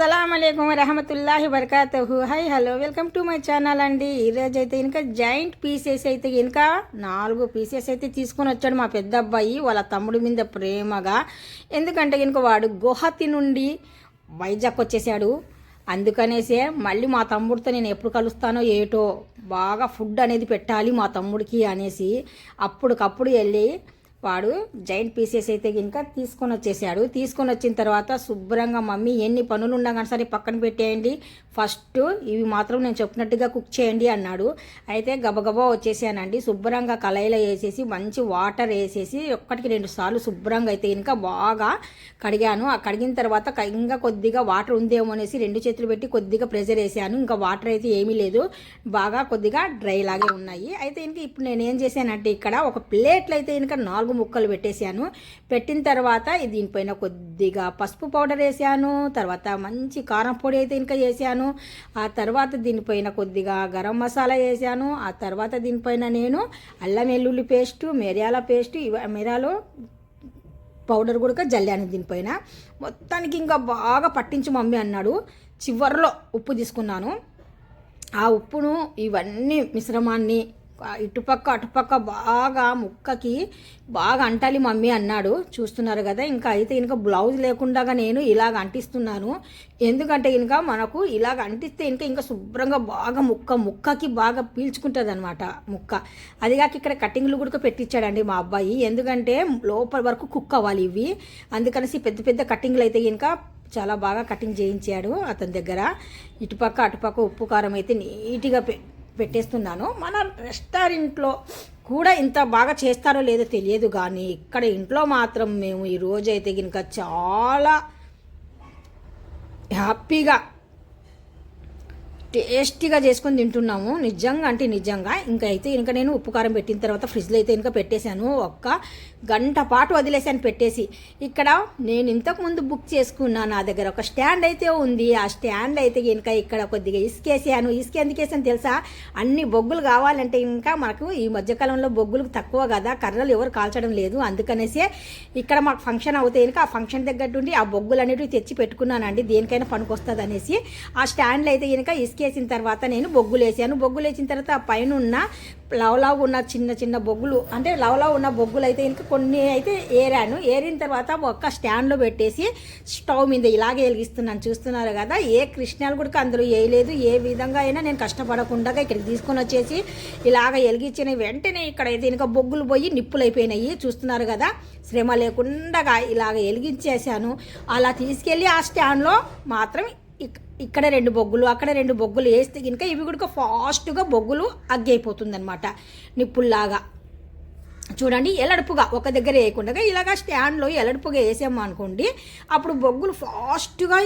అస్సలాముఅలైకుం వరహమతుల్లాహి వబర్కాతుహు. Hi hello welcome to my channel అండి. ఈరోజు అయితే ఇంకా జాయింట్ పీసెస్ అయితే ఇంకా 4 పీసెస్ అయితే తీసుకొని వచ్చాడు మా పెద్ద అబ్బాయి వాళ్ళ తమ్ముడి మీద ప్రేమగా. ఎందుకంటే ఇంకా వాడు గుహతి నుండి వైజాగ్ వచ్చేసాడు. అందుకనేసే మళ్ళీ మా తమ్ముడితో నేను ఎప్పుడు కలుస్తానో ఏటో బాగా ఫుడ్ అనేది పెట్టాలి మా తమ్ముడికి అనేసి అప్పటికప్పుడు వెళ్ళి వాడు జాయింట్ పీసెస్ అయితే ఇంకా తీసుకొని వచ్చేసాడు. తీసుకొని వచ్చిన తర్వాత శుభ్రంగా మమ్మీ ఎన్ని పనులు ఉన్నా కానీ సరే పక్కన పెట్టేయండి, ఫస్ట్ ఇవి మాత్రం నేను చెప్పినట్టుగా కుక్ చేయండి అన్నాడు. అయితే గబగబా వచ్చేసానండి. శుభ్రంగా కళాయిలో వేసేసి మంచి వాటర్ వేసేసి 1-2 సార్లు శుభ్రంగా అయితే ఇంకా బాగా కడిగాను. ఆ కడిగిన తర్వాత ఇంకా కొద్దిగా వాటర్ ఉందేమో అనేసి 2 చేతులు పెట్టి కొద్దిగా ప్రెషర్ వేసాను. ఇంకా వాటర్ అయితే ఏమీ లేదు, బాగా కొద్దిగా డ్రై లాగే ఉన్నాయి. అయితే ఇంకా ఇప్పుడు నేను ఏం చేశానంటే ఇక్కడ ఒక ప్లేట్లో అయితే ఇంకా 4 ముక్కలు పెట్టేశాను. పెట్టిన తర్వాత దీనిపైన కొద్దిగా పసుపు పౌడర్ వేసాను, తర్వాత మంచి కారం పొడి అయితే ఇంకా వేసాను. ఆ తర్వాత దీనిపైన కొద్దిగా గరం మసాలా వేసాను. ఆ తర్వాత దీనిపైన నేను అల్లం వెల్లుల్లి పేస్టు, మిరియాల పేస్టు, మిరియాలు పౌడర్ కూడా జల్లాను దీనిపైన. మొత్తానికి ఇంకా బాగా పట్టించి మమ్మీ అన్నాడు. చివర్లో ఉప్పు తీసుకున్నాను. ఆ ఉప్పును ఇవన్నీ మిశ్రమాన్ని ఇటుపక్క అటుపక్క బాగా ముక్కకి బాగా అంటాలి మమ్మీ అన్నాడు. చూస్తున్నారు కదా. ఇంకా అయితే ఇంకా బ్లౌజ్ లేకుండా నేను ఇలాగ అంటిస్తున్నాను. ఎందుకంటే ఇంకా మనకు ఇలాగ అంటిస్తే ఇంకా శుభ్రంగా బాగా ముక్కకి బాగా పీల్చుకుంటుంది అనమాట ముక్క. అదిగాక ఇక్కడ కటింగ్లు కూడా పెట్టించాడండి మా అబ్బాయి. ఎందుకంటే లోపల వరకు కుక్ అవ్వాలి ఇవి. అందుకనేసి పెద్ద పెద్ద కటింగ్లు అయితే ఇంకా చాలా బాగా కటింగ్ చేయించాడు అతని దగ్గర. ఇటుపక్క అటుపక్క ఉప్పు కారం అయితే నీట్గా పెట్టేస్తున్నాను. మన రెస్టారెంట్లో కూడా ఇంత బాగా చేస్తారో లేదో తెలియదు, కానీ ఇక్కడ ఇంట్లో మాత్రం మేము ఈరోజు అయితే కనుక చాలా హ్యాపీగా టేస్టీగా చేసుకొని తింటున్నాము. నిజంగా అంటే నిజంగా. ఇంకా అయితే ఇంకా నేను ఉప్పు కారం పెట్టిన తర్వాత ఫ్రిడ్జ్లో అయితే ఇంకా పెట్టేశాను. 1 గంట పాటు వదిలేసాను పెట్టేసి. ఇక్కడ నేను ఇంతకుముందు బుక్ చేసుకున్నాను, నా దగ్గర ఒక స్టాండ్ అయితే ఉంది. ఆ స్టాండ్ అయితే ఇంకా ఇక్కడ కొద్దిగా ఇసుకేసాను. ఇసుక ఎందుకు వేసాను తెలుసా? అన్ని బొగ్గులు కావాలంటే ఇంకా మనకు ఈ మధ్యకాలంలో బొగ్గులు తక్కువ కదా, కర్రలు ఎవరు కాల్చడం లేదు. అందుకనేసే ఇక్కడ మాకు ఫంక్షన్ అవుతాయి ఇంకా ఆ ఫంక్షన్ దగ్గర ఆ బొగ్గులు అనేవి తెచ్చి పెట్టుకున్నానండి, దేనికైనా పనికొస్తుంది అనేసి. ఆ స్టాండ్లో అయితే ఇంకా ఇసుకేసిన తర్వాత నేను బొగ్గులు వేసాను. బొగ్గులు వేసిన తర్వాత ఆ పైన ఉన్న లవలావు ఉన్న చిన్న బొగ్గులు అంటే లవలావు ఉన్న బొగ్గులు అయితే ఇంకా కొన్ని అయితే ఏరాను. ఏరిన తర్వాత ఒక్క స్టాండ్లో పెట్టేసి స్టవ్ మీద ఇలాగే వెలిగిస్తున్నాను. చూస్తున్నారు కదా. ఏ కృష్ణాలు కూడా అందులో వేయలేదు. ఏ విధంగా అయినా నేను కష్టపడకుండా ఇక్కడికి తీసుకొని వచ్చేసి ఇలాగ వెలిగించిన వెంటనే ఇక్కడైతే ఇంకా బొగ్గులు పోయి నిప్పులు అయిపోయినాయి. చూస్తున్నారు కదా. శ్రమ లేకుండా ఇలాగ వెలిగించేసాను. అలా తీసుకెళ్ళి ఆ స్టాండ్లో మాత్రం ఇక్కడ 2 బొగ్గులు అక్కడ 2 బొగ్గులు వేస్తే కనుక ఇవి కూడా ఫాస్ట్గా బొగ్గులు అగ్గైపోతుంది అనమాట, నిప్పుల్లాగా. చూడండి, ఎలడుపుగా ఒక దగ్గర వేయకుండా ఇలాగ స్టాండ్లో ఎలడుపుగా వేసాము అనుకోండి, అప్పుడు బొగ్గులు ఫాస్ట్గా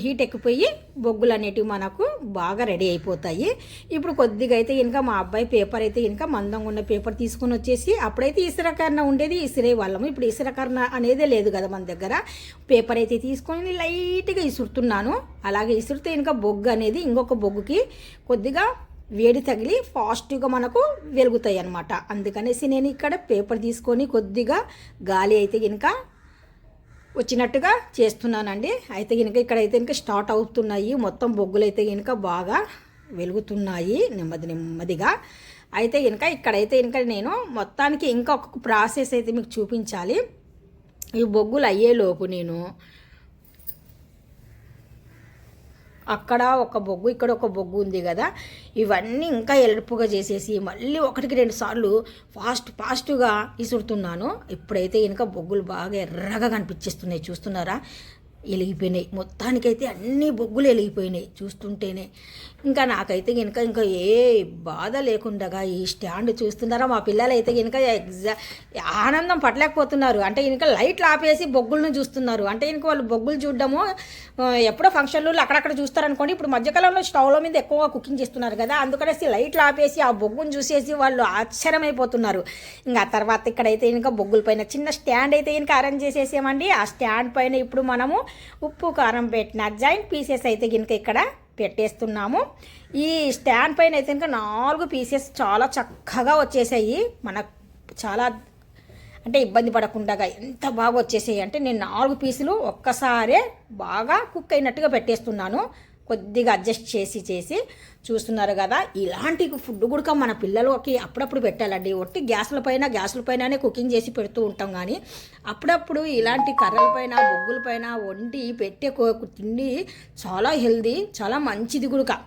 హీట్ ఎక్కిపోయి బొగ్గులు అనేటివి మనకు బాగా రెడీ అయిపోతాయి. ఇప్పుడు కొద్దిగా అయితే ఇంకా మా అబ్బాయి పేపర్ అయితే ఇంకా మందంగా ఉన్న పేపర్ తీసుకొని వచ్చేసి, అప్పుడైతే ఇసురకర్ణ ఉండేది, ఇసిరే వాళ్ళము. ఇప్పుడు ఇసురకర్ణ అనేదే లేదు కదా మన దగ్గర. పేపర్ అయితే తీసుకొని లైట్గా ఇసురుతున్నాను. అలాగే ఇసురితే ఇంకా బొగ్గు అనేది ఇంకొక బొగ్గుకి కొద్దిగా వేడి తగిలి ఫాస్ట్గా మనకు వెలుగుతాయి అన్నమాట. అందుకనేసి నేను ఇక్కడ పేపర్ తీసుకొని కొద్దిగా గాలి అయితే కనుక వచ్చినట్టుగా చేస్తున్నానండి. అయితే కనుక ఇక్కడైతే ఇంకా స్టార్ట్ అవుతున్నాయి. మొత్తం బొగ్గులు అయితే కనుక బాగా వెలుగుతున్నాయి నెమ్మదిగా. అయితే కనుక ఇక్కడైతే కనుక నేను మొత్తానికి ఇంకా ఒక ప్రాసెస్ అయితే మీకు చూపించాలి. ఈ బొగ్గులు అయ్యేలోపు నేను అక్కడ ఒక బొగ్గు ఇక్కడ ఒక బొగ్గు ఉంది కదా, ఇవన్నీ ఇంకా ఎలుపుగా చేసేసి మళ్ళీ 1-2 సార్లు ఫాస్ట్గా ఇసురుతున్నాను. ఇప్పుడైతే ఇంకా బొగ్గులు బాగా ఎర్రగా కనిపించేస్తున్నాయి. చూస్తున్నారా, వెలిగిపోయినాయి. మొత్తానికైతే అన్ని బొగ్గులు వెలిగిపోయినాయి చూస్తుంటేనే. ఇంకా నాకైతే ఇంకా ఏ బాధ లేకుండా ఈ స్టాండ్ చూస్తున్నారా, మా పిల్లలు అయితే కనుక ఆనందం పట్టలేకపోతున్నారు. అంటే ఇంకా లైట్లు ఆపేసి బొగ్గులను చూస్తున్నారు. అంటే ఇంకా వాళ్ళు బొగ్గులు చూడడము ఎప్పుడో ఫంక్షన్లు అక్కడక్కడ చూస్తారనుకోండి. ఇప్పుడు మధ్యకాలంలో స్టవ్ల మీద ఎక్కువగా కుకింగ్ చేస్తున్నారు కదా, అందుకనేసి లైట్లు ఆపేసి ఆ బొగ్గును చూసేసి వాళ్ళు ఆశ్చర్యమైపోతున్నారు. ఇంకా ఆ తర్వాత ఇక్కడైతే ఇంకా బొగ్గుల పైన చిన్న స్టాండ్ అయితే ఇంకా అరేంజ్ చేసేసామండి. ఆ స్టాండ్ పైన ఇప్పుడు మనము ఉప్పు కారం పెట్టిన జాయింట్ పీసెస్ అయితే కనుక ఇక్కడ పెట్టేస్తున్నాము. ఈ స్టాండ్ పైన అయితే కనుక 4 పీసెస్ చాలా చక్కగా వచ్చేసాయి. మనకు చాలా అంటే ఇబ్బంది పడకుండా ఎంత బాగా వచ్చేసాయి అంటే నేను 4 పీసులు ఒక్కసారే బాగా కుక్ అయినట్టుగా పెట్టేస్తున్నాను. కొద్దిగా అడ్జస్ట్ చేసి చూస్తున్నారు కదా. ఇలాంటి ఫుడ్ కూడా మన పిల్లలకి అప్పుడప్పుడు పెట్టాలండి. ఒట్టి గ్యాసుల పైననే కుకింగ్ చేసి పెడుతూ ఉంటాం, కానీ అప్పుడప్పుడు ఇలాంటి కర్రల పైన బొగ్గుల పైన వండి పెట్టే తిండి చాలా హెల్దీ, చాలా మంచిది కూడా.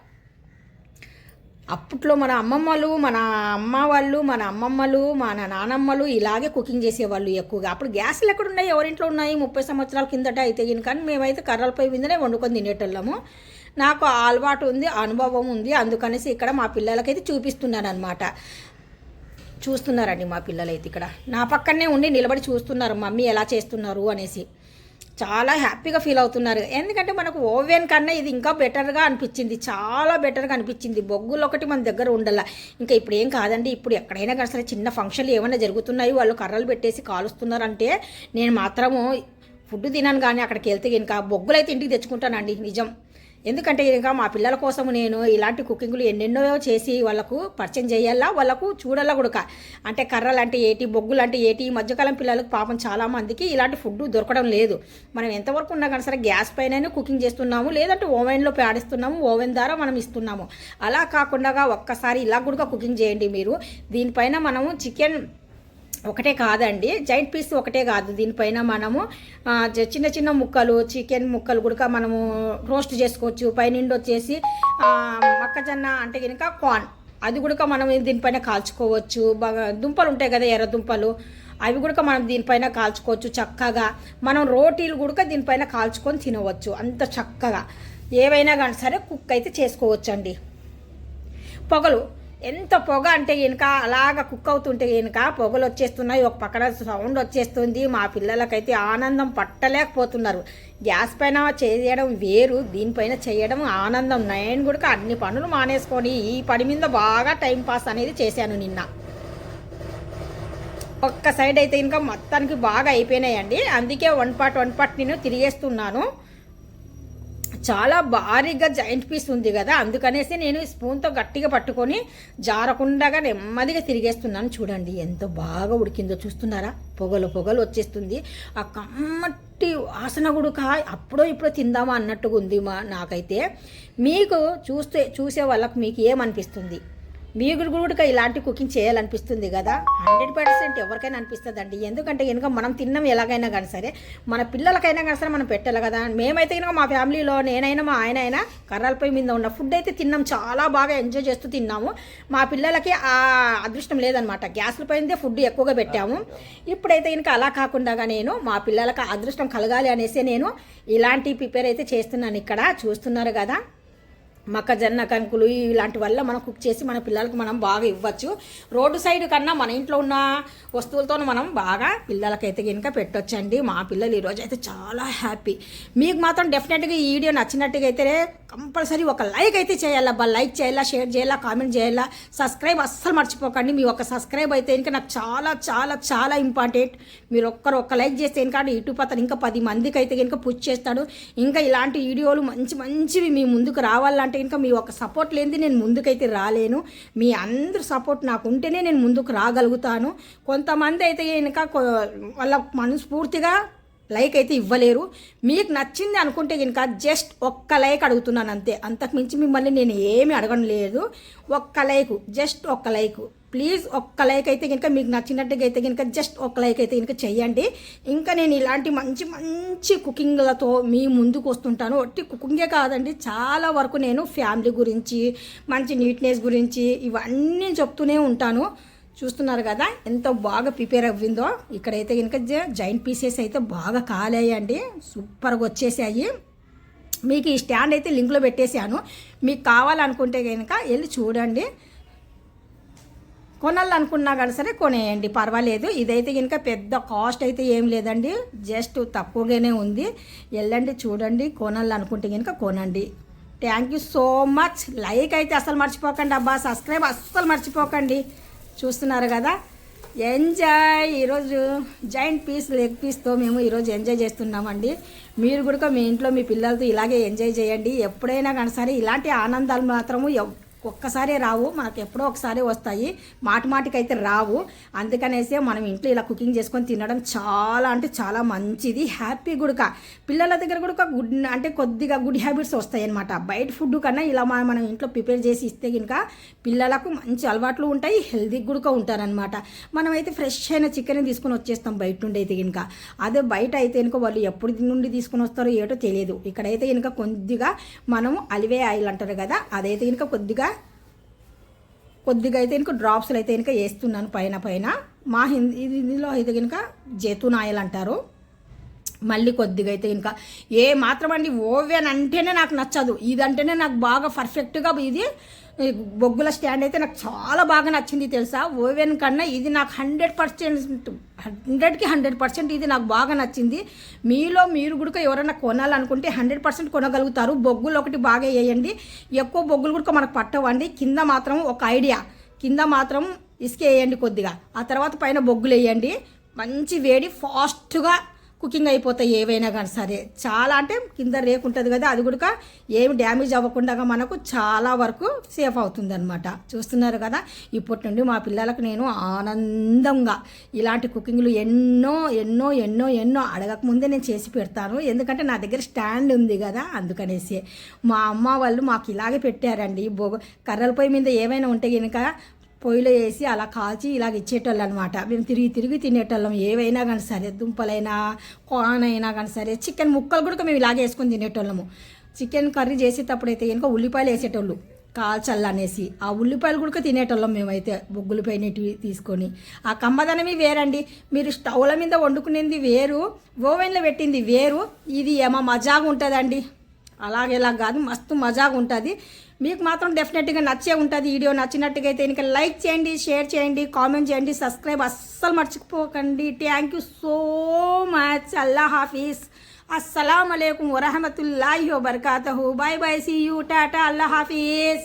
అప్పట్లో మన అమ్మమ్మలు, మన అమ్మ వాళ్ళు, మన అమ్మమ్మలు, మన నానమ్మలు ఇలాగే కుకింగ్ చేసేవాళ్ళు ఎక్కువగా. అప్పుడు గ్యాస్లు ఎక్కడున్నాయి, ఎవరింట్లో ఉన్నాయి? 30 సంవత్సరాల కిందట అయితే కానీ మేమైతే కర్రలపై మీదనే వండుకొని తినేటోళ్ళము. నాకు అలవాటు ఉంది, అనుభవం ఉంది, అందుకనేసి ఇక్కడ మా పిల్లలకైతే చూపిస్తున్నాను అనమాట. చూస్తున్నారండి మా పిల్లలైతే ఇక్కడ నా పక్కనే ఉండి నిలబడి చూస్తున్నారు మమ్మీ ఎలా చేస్తున్నారు అనేసి. చాలా హ్యాపీగా ఫీల్ అవుతున్నారు. ఎందుకంటే మనకు ఓవెన్ కన్నా ఇది ఇంకా బెటర్గా అనిపించింది, చాలా బెటర్గా అనిపించింది. బొగ్గులు ఒకటి మన దగ్గర ఉండాల. ఇంకా ఇప్పుడు ఏం కాదండి, ఇప్పుడు ఎక్కడైనా కానీ సరే చిన్న ఫంక్షన్లు ఏమైనా జరుగుతున్నాయి, వాళ్ళు కర్రలు పెట్టేసి కాలుస్తున్నారంటే నేను మాత్రము ఫుడ్ తినాను, కానీ అక్కడికి వెళ్తే ఇంకా బొగ్గులు అయితే ఇంటికి తెచ్చుకుంటానండి, నిజం. ఎందుకంటే ఇంకా మా పిల్లల కోసం నేను ఇలాంటి కుకింగ్లు ఎన్నెన్నో చేసి వాళ్ళకు పరిచయం చేయాలా, వాళ్ళకు చూడాలా కూడా. అంటే కర్రలు అంటే ఏటి, బొగ్గులు అంటే ఏటి. ఈ మధ్యకాలం పిల్లలకు పాపం చాలామందికి ఇలాంటి ఫుడ్ దొరకడం లేదు. మనం ఎంతవరకు ఉన్నా కానీ సరే గ్యాస్ పైన కుకింగ్ చేస్తున్నాము, లేదంటే ఓవెన్లో పేడిస్తున్నాము, ఓవెన్ ద్వారా మనం ఇస్తున్నాము. అలా కాకుండా ఒక్కసారి ఇలా కూడా కుకింగ్ చేయండి మీరు. దీనిపైన మనము చికెన్ ఒకటే కాదండి, జాయింట్ పీస్ ఒకటే కాదు, దీనిపైన మనము చిన్న చిన్న ముక్కలు, చికెన్ ముక్కలు కూడా మనము రోస్ట్ చేసుకోవచ్చు. పైనుండి వచ్చేసి మొక్కజొన్న అంటే కనుక కార్న్, అది కూడా మనం దీనిపైన కాల్చుకోవచ్చు. బాగా దుంపలు ఉంటాయి కదా, ఎర్ర దుంపలు, అవి కూడా మనం దీనిపైన కాల్చుకోవచ్చు చక్కగా. మనం రోటీలు కూడా దీనిపైన కాల్చుకొని తినవచ్చు అంత చక్కగా. ఏవైనా కానీ సరే కుక్ అయితే చేసుకోవచ్చండి. పొగలు ఎంత పొగ అంటే కనుక అలాగ కుక్ అవుతుంటే కనుక పొగలు వచ్చేస్తున్నాయి, ఒక పక్కన సౌండ్ వచ్చేస్తుంది. మా పిల్లలకైతే ఆనందం పట్టలేకపోతున్నారు. గ్యాస్ పైన చేయడం వేరు, దీనిపైన చేయడం ఆనందం. నేను కూడా అన్ని పనులు మానేసుకొని ఈ పని మీద బాగా టైంపాస్ అనేది చేశాను నిన్న. ఒక్క సైడ్ అయితే ఇంకా మొత్తానికి బాగా అయిపోయినాయండి, అందుకే వన్ పార్ట్ నేను తిరిగేస్తున్నాను. చాలా భారీగా జాయింట్ పీస్ ఉంది కదా, అందుకనేసి నేను స్పూన్తో గట్టిగా పట్టుకొని జారకుండా నెమ్మదిగా తిరిగేస్తున్నాను. చూడండి ఎంత బాగా ఉడికిందో, చూస్తున్నారా? పొగలు వచ్చేస్తుంది. ఆ కమ్మటి వాసన కూడా అప్పుడో ఇప్పుడో తిందామా అన్నట్టుగా ఉంది నాకైతే. మీకు చూసే వాళ్ళకు మీకు ఏమనిపిస్తుంది? మీకు కూడా ఇలాంటి కుకింగ్ చేయాలనిపిస్తుంది కదా? 100% ఎవరికైనా అనిపిస్తుందండి. ఎందుకంటే కనుక మనం తిన్నాం ఎలాగైనా కానీ సరే, మన పిల్లలకైనా కానీ సరే మనం పెట్టాలి కదా. మేమైతే కనుక మా ఫ్యామిలీలో నేనైనా మా ఆయన అయినా కర్రలపై మీద ఉన్న ఫుడ్ అయితే తిన్నాం, చాలా బాగా ఎంజాయ్ చేస్తూ తిన్నాము. మా పిల్లలకి ఆ అదృష్టం లేదనమాట, గ్యాస్ల పైనదే ఫుడ్ ఎక్కువగా పెట్టాము. ఇప్పుడైతే కనుక అలా కాకుండా నేను మా పిల్లలకి అదృష్టం కలగాలి అనేసి నేను ఇలాంటి ప్రిపేర్ అయితే చేస్తున్నాను. ఇక్కడ చూస్తున్నారు కదా, మొక్కజొన్న కంకులు ఇలాంటి వల్ల మనం కుక్ చేసి మన పిల్లలకు మనం బాగా ఇవ్వచ్చు. రోడ్డు సైడ్ కన్నా మన ఇంట్లో ఉన్న వస్తువులతో మనం బాగా పిల్లలకైతే కనుక పెట్టొచ్చండి. మా పిల్లలు ఈరోజు అయితే చాలా హ్యాపీ. మీకు మాత్రం డెఫినెట్గా ఈ వీడియో నచ్చినట్టుగా అయితే కంపల్సరీ ఒక లైక్ అయితే చేయాలబ్బా. లైక్ చేయాలా, షేర్ చేయాలా, కామెంట్ చేయాలా, సబ్స్క్రైబ్ అస్సలు మర్చిపోకండి. మీ ఒక సబ్స్క్రైబ్ అయితే ఇంకా నాకు చాలా చాలా చాలా ఇంపార్టెంట్. మీరు ఒక్క లైక్ చేస్తే ఇంకా యూట్యూబ్ అతను ఇంకా 10 మందికి అయితే కనుక పుష్ చేస్తాడు. ఇంకా ఇలాంటి వీడియోలు మంచివి మీ ముందుకు రావాలంటే ఇంకా మీ ఒక సపోర్ట్ లేనిది నేను ముందుకైతే రాలేను. మీ అందరు సపోర్ట్ నాకు ఉంటేనే నేను ముందుకు రాగలుగుతాను. కొంతమంది అయితే కనుక వాళ్ళ మనస్ఫూర్తిగా లైక్ అయితే ఇవ్వలేరు. మీకు నచ్చింది అనుకుంటే కనుక జస్ట్ ఒక్క లైక్ అడుగుతున్నాను అంతే, అంతకుమించి మిమ్మల్ని నేను ఏమీ అడగడం లేదు. ఒక్క లైక్, జస్ట్ ఒక్క లైక్ ప్లీజ్. ఒక్క లైక్ అయితే కనుక మీకు నచ్చినట్టుగా అయితే కనుక జస్ట్ ఒక్క లైక్ అయితే కనుక చెయ్యండి. ఇంకా నేను ఇలాంటి మంచి కుకింగ్లతో మీ ముందుకు వస్తుంటాను. ఒట్టి కుకింగే కాదండి, చాలా వరకు నేను ఫ్యామిలీ గురించి, మంచి నీట్నెస్ గురించి ఇవన్నీ చెప్తూనే ఉంటాను. చూస్తున్నారు కదా ఎంత బాగా ప్రిపేర్ అవ్విందో. ఇక్కడైతే కనుక జాయింట్ పీసెస్ అయితే బాగా కాలేయండి, సూపర్గా వచ్చేసాయి. మీకు ఈ స్టాండ్ అయితే లింక్లో పెట్టేశాను, మీకు కావాలనుకుంటే కనుక వెళ్ళి చూడండి. కొనాలనుకున్నా కానీ సరే కొనేయండి, పర్వాలేదు. ఇదైతే కనుక పెద్ద కాస్ట్ అయితే ఏం లేదండి, జస్ట్ తక్కువగానే ఉంది. వెళ్ళండి చూడండి, కొనాలనుకుంటే కనుక కొనండి. Thank you so much. Like అయితే అస్సలు మర్చిపోకండి అబ్బా, సబ్స్క్రైబ్ అస్సలు మర్చిపోకండి. చూస్తున్నారు కదా, ఎంజాయ్. ఈరోజు జాయింట్ పీస్, లెగ్ పీస్తో మేము ఈరోజు ఎంజాయ్ చేస్తున్నామండి. మీరు కూడా మీ ఇంట్లో మీ పిల్లలతో ఇలాగే ఎంజాయ్ చేయండి. ఎప్పుడైనా కానీ సరే ఇలాంటి ఆనందాలు మాత్రము ఒక్కసారే రావు, మనకు ఎప్పుడో ఒకసారి వస్తాయి, మాటికైతే రావు. అందుకనేసి మనం ఇంట్లో ఇలా కుకింగ్ చేసుకొని తినడం చాలా అంటే చాలా మంచిది, హ్యాపీ గుడక. పిల్లల దగ్గర కూడా గుడ్ అంటే కొద్దిగా గుడ్ హ్యాబిట్స్ వస్తాయి అనమాట. బయట ఫుడ్ కన్నా ఇలా మనం ఇంట్లో ప్రిపేర్ చేసి ఇస్తే కనుక పిల్లలకు మంచి అలవాట్లు ఉంటాయి, హెల్తీ గుడక ఉంటారనమాట. మనమైతే ఫ్రెష్ అయిన చికెన్ తీసుకొని వచ్చేస్తాం బయట నుండి అయితే కనుక. అదే బయట అయితే కనుక వాళ్ళు ఎప్పుడు నుండి తీసుకొని వస్తారో ఏటో తెలియదు. ఇక్కడైతే కనుక కొద్దిగా మనం అలివే ఆయిల్ అంటారు కదా, అదైతే కనుక కొద్దిగా అయితే కనుక డ్రాప్స్లు అయితే కనుక వేస్తున్నాను పైన. మా హిందీలో అయితే కనుక జైతూన్ ఆయిల్ అంటారు. మళ్ళీ కొద్దిగా అయితే ఇంకా మాత్రం అండి ఓవెన్ అంటేనే నాకు నచ్చదు, ఇదంటేనే నాకు బాగా పర్ఫెక్ట్గా ఇది బొగ్గుల స్టాండ్ అయితే నాకు చాలా బాగా నచ్చింది తెలుసా. ఓవెన్ కన్నా ఇది నాకు 100%కి 100% ఇది నాకు బాగా నచ్చింది. మీరు కూడా ఎవరైనా కొనాలనుకుంటే 100% కొనగలుగుతారు. బొగ్గులు ఒకటి బాగా వేయండి, ఎక్కువ బొగ్గులు కూడా మనకు పట్టవండి. కింద మాత్రం ఒక ఐడియా, కింద మాత్రం ఇసుక వేయండి కొద్దిగా, ఆ తర్వాత పైన బొగ్గులు వేయండి. మంచి వేడి ఫాస్ట్గా కుకింగ్ అయిపోతాయి ఏవైనా కానీ సరే. చాలా అంటే కింద రేకు ఉంటుంది కదా, అది కూడా ఏమి డ్యామేజ్ అవ్వకుండా మనకు చాలా వరకు సేఫ్ అవుతుంది అనమాట. చూస్తున్నారు కదా, ఇప్పటి నుండి మా పిల్లలకు నేను ఆనందంగా ఇలాంటి కుకింగ్లు ఎన్నో ఎన్నో ఎన్నో ఎన్నో అడగకముందే నేను చేసి పెడతాను. ఎందుకంటే నా దగ్గర స్టాండ్ ఉంది కదా, అందుకనేసి. మా అమ్మ వాళ్ళు మాకు ఇలాగే పెట్టారండి. కర్రల పొయ్యి మీద ఏమైనా ఉంటే కనుక పొయ్యిలో వేసి అలా కాల్చి ఇలాగ ఇచ్చేటోళ్ళు అనమాట. మేము తిరిగి తినేటోళ్ళం ఏవైనా కానీ సరే, దుంపలైనా కోనైనా కానీ సరే. చికెన్ ముక్కలు కూడా మేము ఇలాగే వేసుకొని తినేటోళ్ళము. చికెన్ కర్రీ చేసేటప్పుడు అయితే కనుక ఉల్లిపాయలు వేసేటోళ్ళు కాల్చల్లనేసి, ఆ ఉల్లిపాయలు కూడా తినేటోళ్ళం మేమైతే బొగ్గులపైన తీసుకొని. ఆ కమ్మదనమే వేరండి. మీరు స్టవ్ల మీద వండుకునేది వేరు, ఓవెన్లో పెట్టింది వేరు. ఇది ఏమో మజాగా ఉంటుందండి, అలాగేలా కాదు, మస్తు మజాగా ఉంటుంది. మీకు మాత్రం డెఫినెట్గా నచ్చే ఉంటుంది. వీడియో నచ్చినట్టుగా అయితే ఇంకా లైక్ చేయండి, షేర్ చేయండి, కామెంట్ చేయండి, సబ్స్క్రైబ్ అస్సలు మర్చిపోకండి. Thank you so much. అల్లా హాఫీజ్. అస్సలాము అలైకుం వరహమతుల్లాహి వబర్కాతుహు. Bye bye, see you, tata, అల్లా హాఫీజ్.